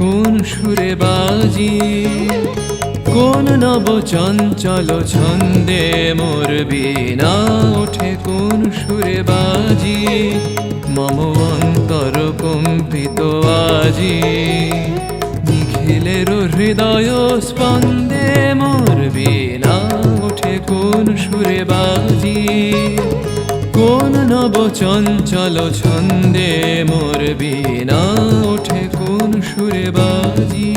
কোন সুরে বাজি, কোন নব চঞ্চল ছন্দে মোর বীণা ওঠে কোন সুরে বাজি। মম অন্তর কম্পিত আজি, নিখিলের হৃদয় স্পন্দে মোর বীণা ওঠে কোন সুরে বাজি। কোন নব চঞ্চল ছন্দে মোর বীণা ওঠে কোন সুরে বাজি।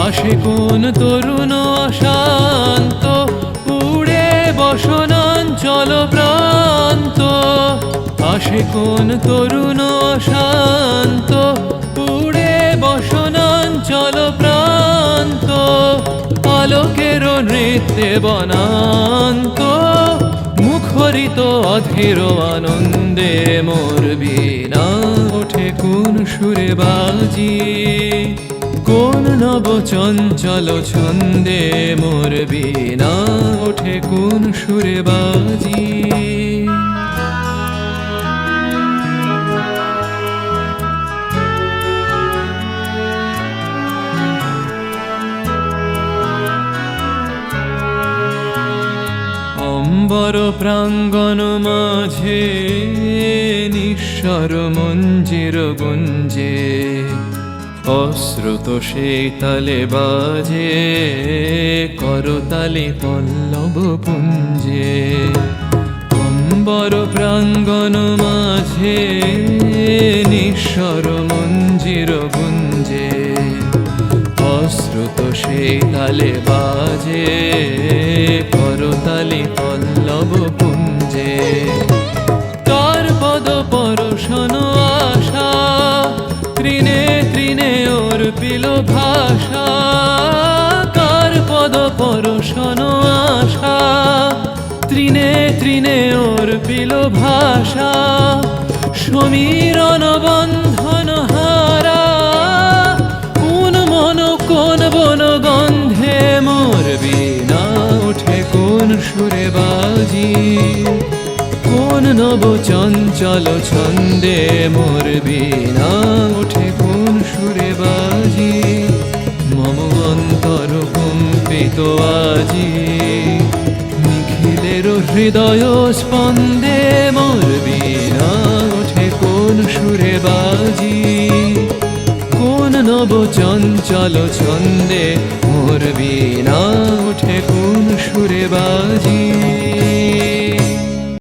আসে কোন তরুণ অশান্ত, উড়ে বসনাঞ্চল প্রান্ত। আসে কোন তরুণ অশান্ত, উড়ে বসনাঞ্চল প্রান্ত। আলোকের নৃত্যে বনান্ত, মুখরিত অধীর আনন্দে মোর বীণা ওঠে কোন সুরে বাজি। কোন নব চঞ্চল ছন্দে মোর বীণা ওঠে কোন সুরে বাজি। অম্বর প্রাঙ্গণ মাঝে নিঃস্বর মঞ্জির গুঞ্জে, অশ্রুত সেই তালে বাজে করতালি পল্লব পুঞ্জে। অম্বর প্রাঙ্গণ মাঝে নিঃস্বর মঞ্জির গুঞ্জে, অশ্রুত সেই তালে বাজে করতালি পল্লব পুঞ্জে। তার পদ পরশন আশা, তৃণে তৃণে ওর পিল ভাষা। কার পদ পরশন আশা, তৃণে তৃণে ওর পিল ভাষা। সমীরণ বন্ধন হারা, কোন মন কোন বন গন্ধে মোর বীণা ওঠে কোন সুরে বাজি। কোন নব চঞ্চল ছন্দে মোর বীণা ওঠে কোন সুরে বাজি। মম অন্তর কম্পিত আজি, নিখিলের হৃদয় স্পন্দে মোর বীণা ওঠে কোন সুরে বাজি। কোন নব চঞ্চল ছন্দে মোর বীণা ওঠে কোন সুরে বাজি।